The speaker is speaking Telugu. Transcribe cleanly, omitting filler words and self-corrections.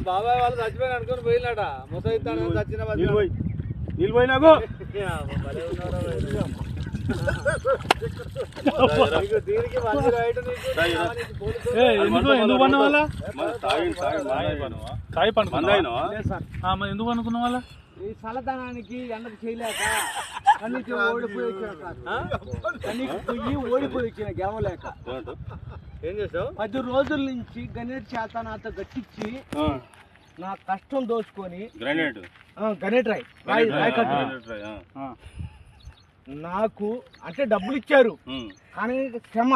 బాబాయ్ వాళ్ళు చచ్చిపోయిన అనుకుని పోయినాట ముసైతాను చచ్చిన నిలిపోయినాకు ఎందుకు పన్న వాళ్ళ తాగి పండుకున్నా ఎందుకు అనుకున్న వాళ్ళ ఈ చల్లదనానికి ఎండకు చేయలేక కన్నీకి ఓడిపోయి వచ్చిన గెలవలేక ఏం చేసావు 10 రోజుల నుంచి గణేట్ చేత నాతో గట్టించి నా కష్టం దోచుకొని గణేట్ రాయి కట్టు నాకు అంటే డబ్బులు ఇచ్చారు కానీ క్షమ